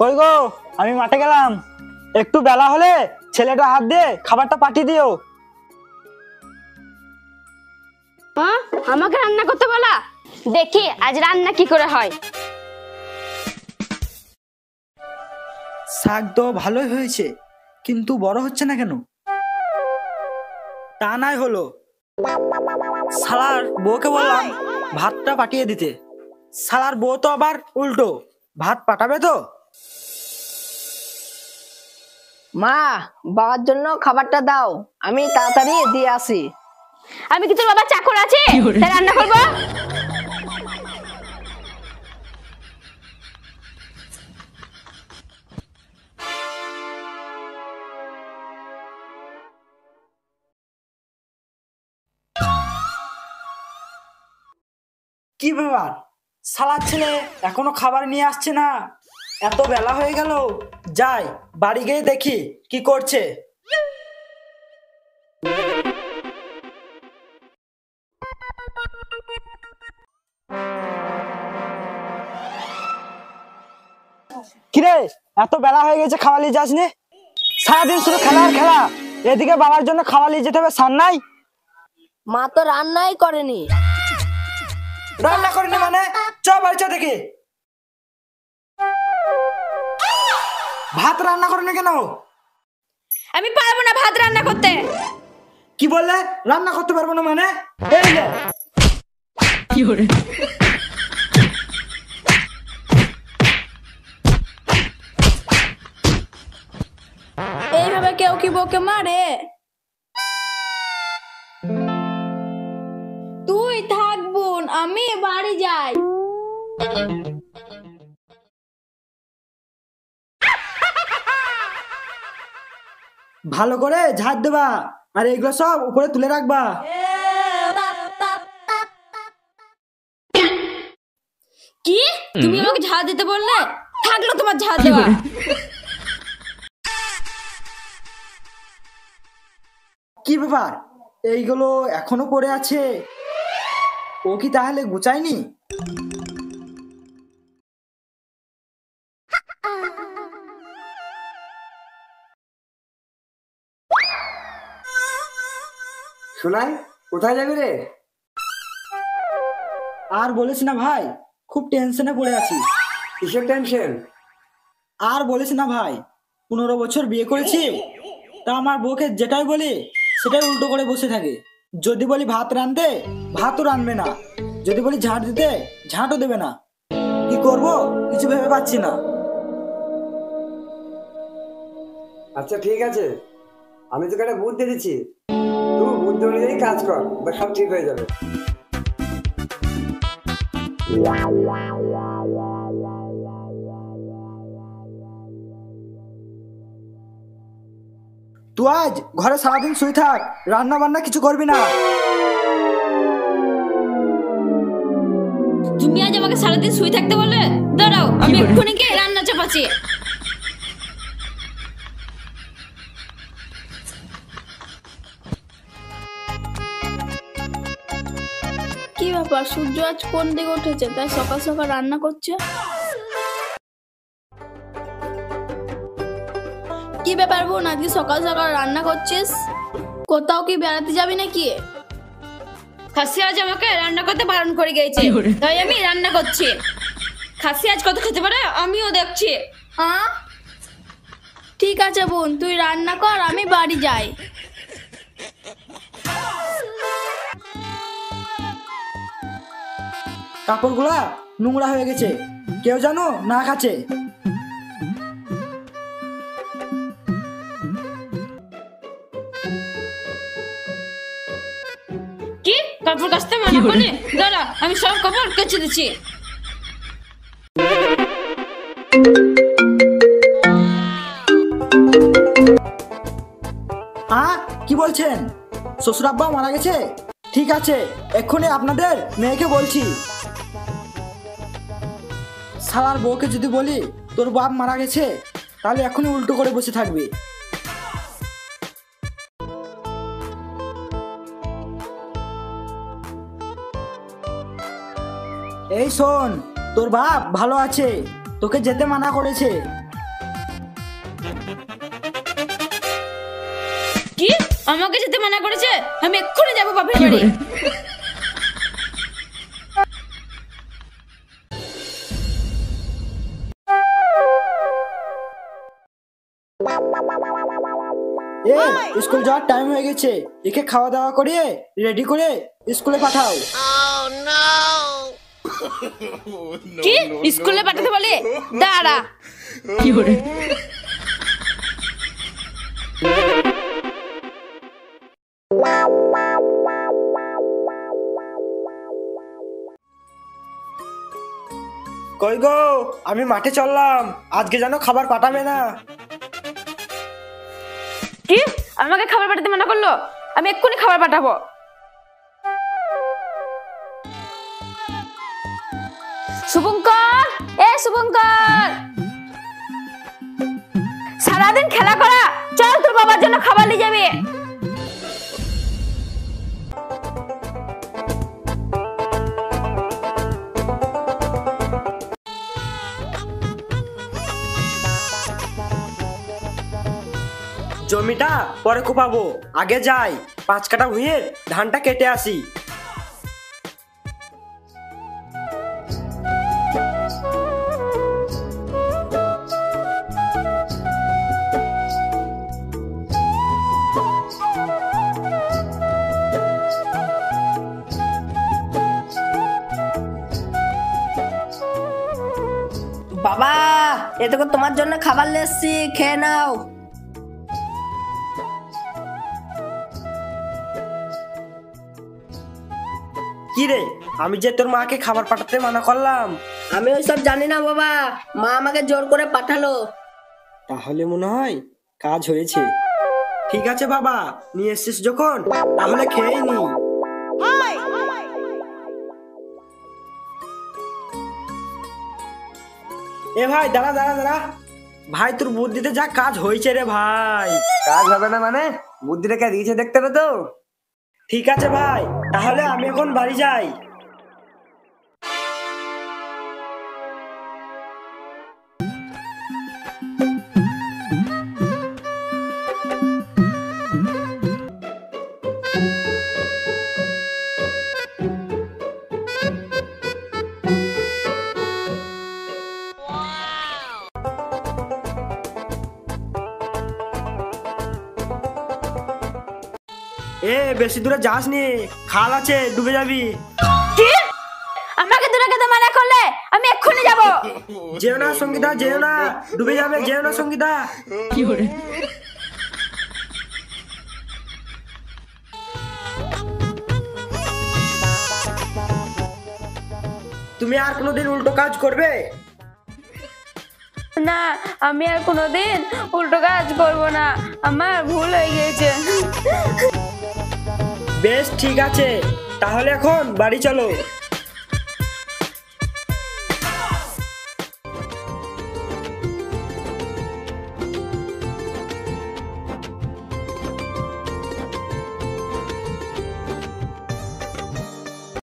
কই গো, আমি মাঠে গেলাম। একটু বেলা হলে ছেলেটা হাত দিয়ে খাবারটা পাঠিয়ে দিও। আমাকে রান্না করতে বলা, দেখি আজ রান্না কি করে হয়। শাক তো ভালোই হয়েছে, কিন্তু বড় হচ্ছে না কেন? তা নাই হলো, শালার বউকে বললাম ভাতটা পাঠিয়ে দিতে। শালার বউ তো আবার উল্টো, ভাত পাঠাবে তো। মা, বাবার জন্য খাবারটা দাও, আমি তাড়াতাড়ি দিয়ে আসি। আমি কি তোর বাবা চাকর আছে তাই রান্না করবো? কি ব্যাপার, শালার ছেলে এখনো খাবার নিয়ে আসছে না? এত বেলা হয়ে গেল, যাই বাড়ি গিয়ে দেখি কি করছে। কিরে, এত বেলা হয়ে গেছে, খাওয়া নিয়ে যাস নি? সারাদিন শুধু খেলা আর খেলা, এদিকে বাবার জন্য খাওয়া নিয়ে যেতে হবে, সার নাই? মা তো রান্নাই করেনি। রান্না করেনি মানে? চ বাড়ি চ দেখি। ভাত রান্না করেনি কেন? আমি পারবো না ভাত রান্না করতে। কি বললে? রান্না করতে পারবো না মানে? এই যে কি করে? এইভাবে কেউ কি বউকে মারে? তুই থাক বোন, আমি বাড়ি যাই। ভালো করে ঝাড় দেবা, আর এগুলো সব উপরে তুলে রাখবা। কি তুমি আমাকে ঝাড় দিতে বললে? থাকলো তোমার ঝাড় দেওয়া। কি ব্যাপার, এইগুলো এখনো পড়ে আছে? ও কি তাহলে গুছায়নি? শোনাই, কোথায় যাবি রে? আর বলিস না ভাই, খুব টেনশনে পড়ে আছি। কিসের টেনশন? আর বলিস না ভাই, 15 বছর বিয়ে করেছি, তা আমার বউকে যেটাই বলি সেটাই উল্টো করে বসে থাকে। যদি বলি ভাত রাঁধতে, ভাতও রাঁধবে না। যদি বলি ঝাঁট দিতে, ঝাঁটও দেবে না। কি করব কিছু ভেবে পাচ্ছি না। আচ্ছা ঠিক আছে, আমি তোকে একটা বুদ্ধি দিচ্ছি, তুই বুদ্ধি অনুযায়ী কাজ কর, বা সব ঠিক হয়ে যাবে। তুই আজ ঘরে সারাদিন শুয়ে থাক, রান্না বান্না কিছু করবি না। তুমি আজ আমাকে সারাদিন শুয়ে থাকতে বললে? দাঁড়াও, আমি এক্ষুনি গিয়ে রান্না চাপাচ্ছি। কি ব্যাপার, সূর্য আজ কোন দিকে উঠেছে তাই সকাল সকাল রান্না করছে? কি ব্যাপার বোন, আজকে সকাল সকাল রান্না করছিস? কোথাও কি বেড়াতে যাবি নাকি? খাসি আজ আমাকে রান্না করতে বারণ করে গেছে, তাই আমি রান্না করছি। খাসি আজ কত খেতে পারে আমিও দেখছি। ঠিক আছে বোন, তুই রান্না কর, আমি বাড়ি যাই। কাপড়গুলা নোংরা হয়ে গেছে, কেউ জানো না খাচ্ছে। কি কাপড় কাচতে মানা করলি? দাঁড়া, আমি সব কাপড় কেচে দিচ্ছি। কি বলছেন? শ্বশুর আব্বা মারা গেছে? ঠিক আছে, এক্ষুনি আপনাদের মেয়েকে বলছি। শালার বউকে যদি বলি তোর বাপ মারা গেছে, তাহলে এখনই উল্টো করে বসে থাকবে। এই শোন, তোর বাপ ভালো আছে, তোকে যেতে মানা করেছে, আমাকে যেতে মানা করেছে, আমি এক্ষুনি যাবো বাপের বাড়ি। এ স্কুল যাওয়ার টাইম হয়ে গেছে, একে খাওয়া দাওয়া করিয়ে রেডি করে স্কুলে পাঠাও। কি স্কুলে পাঠাতে বলে? দাঁড়া। কই গো, আমি মাঠে চললাম, আজকে যেন খাবার পাঠাবে না। কি আমাকে খাবার পাঠাতে মানা করলো? আমি এক্ষুনি খাবার পাঠাবো। শুভঙ্কর, শুভঙ্কর, সারাদিন খেলা করা, চল তোর বাবার জন্য খাবার নিয়ে যাবে। জমিটা পরে কোপাবো, আগে যাই 5 কাঠা ভুঁইয়ে ধানটা কেটে আসি। বাবা, এটুকু তোমার জন্য খাবার নিয়ে এসছি, খেয়ে নাও। কি রে, আমি যে তোর মাকে খাবার পাঠাতে মানা করলাম? আমি ওইসব জানি না বাবা, মা আমাকে জোর করে পাঠালো। তাহলে মনে হয় কাজ হয়েছে। ঠিক আছে বাবা, নিয়ে এসছিস যখন তাহলে খেয়েই নি। এ ভাই দাঁড়া দাঁড়া দাঁড়া, ভাই তোর বুদ্ধিতে যা কাজ হয়েছে রে ভাই। কাজ হবে না মানে? বুদ্ধিটা কে দিয়েছে দেখতে হবে তো। ঠিক আছে ভাই, তাহলে আমি এখন বাড়ি যাই। বেশি দূরে যাস নি, খাল আছে, ডুবে যাবি। কি আমাকে দূরে যেতে মানা করলে? আমি এক্ষুনি যাবো। যেও না সঙ্গীতা, যেও না, ডুবে যাবে, যেও না সঙ্গীতা। তুমি আর কোনোদিন উল্টো কাজ করবে না, আমি আর কোনোদিন উল্টো কাজ করবো না, আমার ভুল হয়ে গিয়েছে। বেশ ঠিক আছে, তাহলে এখন বাড়ি চলো।